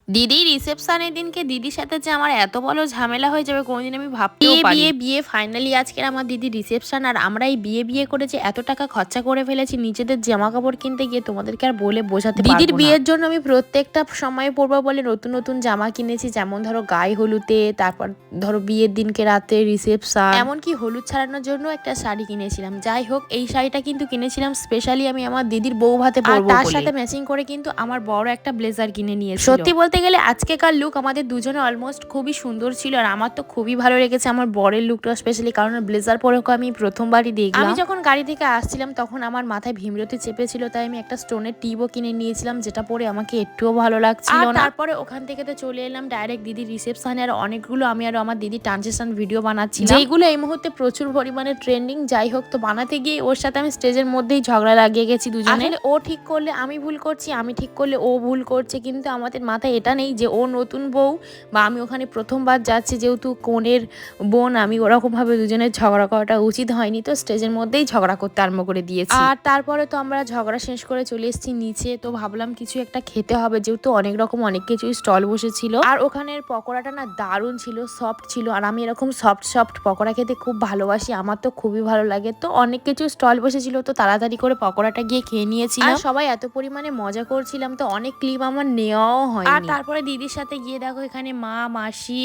দিদি রিসেপশনের দিনকে দিদির সাথে যে আমার এত বড় ঝামেলা হয়ে যাবে কোনোদিন আমি ভাবতেও পারি। বিয়ে ফাইনালি আজকের আমার দিদি রিসেপশন, আর আমরা এই বিয়ে করে যে এত টাকা খরচা করে ফেলেছি নিজেদের জামা কাপড় কিনতে গিয়ে তোমাদেরকে আর বলে বোঝাতে পারবো না। দিদির বিয়ের জন্য আমি প্রত্যেকটা সময় পরবো বলে নতুন নতুন জামা কিনেছি, যেমন ধরো গায়ে হলুদে, তারপর ধরো বিয়ের দিনকে রাতে রিসেপশন, এমনকি হলুদ ছাড়ানোর জন্য একটা শাড়ি কিনেছিলাম। যাই হোক, এই শাড়িটা কিন্তু কিনেছিলাম স্পেশালি আমি আমার দিদির বউ ভাতে পরবো, তার সাথে ম্যাচিং করে কিন্তু আমার বড় একটা ব্লেজার কিনে নিয়েছি। সত্যি বলতে গেলে আজকেকার লুক আমাদের দুজনে অলমোস্ট খুবই সুন্দর ছিল, আর আমার তো খুবই ভালো লেগেছে আমার বরের লুকটা স্পেশালি, কারণ ব্লেজার পরে আমি প্রথমবারই দেখলাম। আমি যখন গাড়ি থেকে আসছিলাম তখন আমার মাথায় ভীমরতি চেপেছিল, তাই আমি একটা স্টোনের টিপও কিনে নিয়েছিলাম, যেটা পরে আমাকে একটুও ভালো লাগছিল না। তারপরে ওখান থেকে তো চলে এলাম ডাইরেক্ট দিদির রিসেপশনে, আর অনেকগুলো আমি আর আমার দিদি ট্রানজিশন ভিডিও বানাচ্ছিলাম, যেগুলো এই মুহূর্তে প্রচুর পরিমাণে ট্রেন্ডিং। যাই হোক, তো বানাতে গিয়ে ওর সাথে আমি স্টেজের মধ্যেই ঝগড়া লাগিয়ে গেছি দুজনে। ও ঠিক করলে আমি ভুল করছি, আমি ঠিক করলে ও ভুল করছে, কিন্তু আমাদের মাথায় এটা নেই যে ও নতুন বউ বা আমি ওখানে প্রথমবার যাচ্ছি, যেহেতু কোণের বোন আমি, ওরকমভাবে দুজনের ঝগড়া করাটা উচিত হয়নি। তো স্টেজের মধ্যেই ঝগড়া করতে আরম্ভ করে দিয়েছি। আর তারপরে তো আমরা ঝগড়া শেষ করে চলে এসেছি নিচে। তো ভাবলাম কিছু একটা খেতে হবে, যেহেতু অনেক রকম অনেক কিছুই স্টল বসেছিল, আর ওখানের পকোড়াটা না দারুণ ছিল, সফট ছিল, আর আমি এরকম সফট পকোড়া খেতে খুব ভালোবাসি, আমার তো খুবই ভালো লাগে। তো অনেক কিছু স্টল বসেছিল, তো তাড়াতাড়ি করে পকোড়াটা গিয়ে খেয়ে নিয়েছিলাম। আর সবাই এত পরিমাণে মজা করছিলাম, তো অনেক ক্লিপ আমার নেওয়াও হয়। আর তারপরে দিদির সাথে গিয়ে দেখো এখানে মা, মাসি,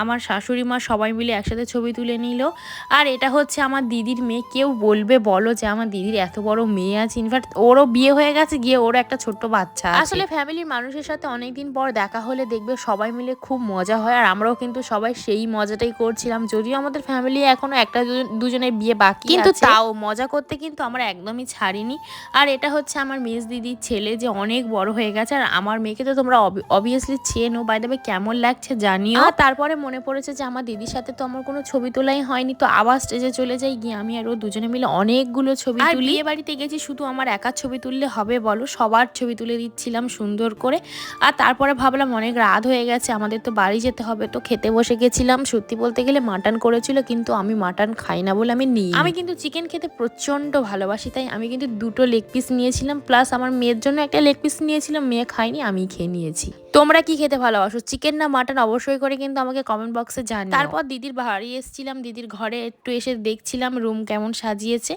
আমার শাশুড়ি মা সবাই মিলে একসাথে ছবি তুলে নিল। আর এটা হচ্ছে আমার দিদির মেয়ে। কেউ বলবে বলো যে আমার দিদির এত বড় মেয়ে আছে, ইনফ্যাক্ট ওরও বিয়ে হয়ে গেছে, গিয়ে ওরও একটা ছোট্ট বাচ্চা আছে। আসলে ফ্যামিলির মানুষের সাথে অনেকদিন পর দেখা হলে দেখবে সবাই মিলে খুব মজা হয়, আর আমরাও কিন্তু সবাই সেই মজাটাই করছিলাম। যদিও আমাদের ফ্যামিলি এখনো একটা দুজনের বিয়ে বাকি, কিন্তু তাও মজা করতে কিন্তু আমরা একদমই ছাড়িনি। আর এটা হচ্ছে আমার মেজ দিদির ছেলে, যে অনেক বড় হয়ে গেছে, আর আমার মেয়েকে তো তোমরা অবভিয়াসলি চেনো। বাই দ্য ওয়ে, কেমন লাগছে জানিও। আর তারপরে মনে পড়েছে যে আমার দিদির সাথে তো আমার কোনো ছবি তোলাই হয়নি, তো আবার স্টেজে চলে যাই, গিয়ে আমি আর ও দুজনে মিলে অনেকগুলো ছবি তুলি। বিয়ে বাড়িতে গেছি, শুধু আমার একার ছবি তুললে হবে বলো? সবার ছবি তুলে দিচ্ছিলাম সুন্দর করে। আর তারপরে ভাবলাম অনেক রাত হয়ে গেছে, আমাদের তো বাড়ি যেতে হবে, তো খেতে বসে গেছিলাম। সত্যি বলতে গেলে মাটন করেছিল, কিন্তু আমি মাটন খাই না বলে আমি নিই। আমি কিন্তু চিকেন খেতে প্রচন্ড ভালোবাসি, তাই আমি কিন্তু দুটো লেগ পিস নিয়েছিলাম, প্লাস আমার মেয়ের জন্য একটা লেগ পিস নিয়েছিলাম। মেয়ে খাইনি, আমি খেয়ে নিয়েছি। তোমরা কি খেতে ভালোবাসো, চিকেন না মাটন? অবশ্যই করে কিন্তু আমাকে কমেন্ট বক্সে জানিও। তারপর দিদির বাড়ি এসেছিলাম, দিদির ঘরে একটু এসে দেখছিলাম রুম কেমন সাজিয়েছে,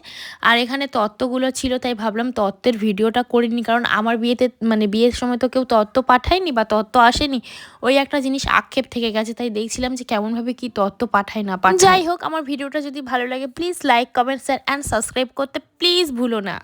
আর এখানে তত্ত্বগুলো ছিল, তাই ভাবলাম তত্ত্বের ভিডিওটা করিনি, কারণ আমার বিয়েতে মানে বিয়ের সময় তো কেউ তত্ত্ব পাঠায়নি বা তত্ত্ব আসেনি, ওই একটা জিনিস আক্ষেপ থেকে গেছে, তাই দেখছিলাম যে কেমনভাবে কি তত্ত্ব পাঠায় না পাঠায়। যাই হোক, আমার ভিডিওটা যদি ভালো লাগে please like, comment, share and subscribe করতে প্লিজ ভুলো না।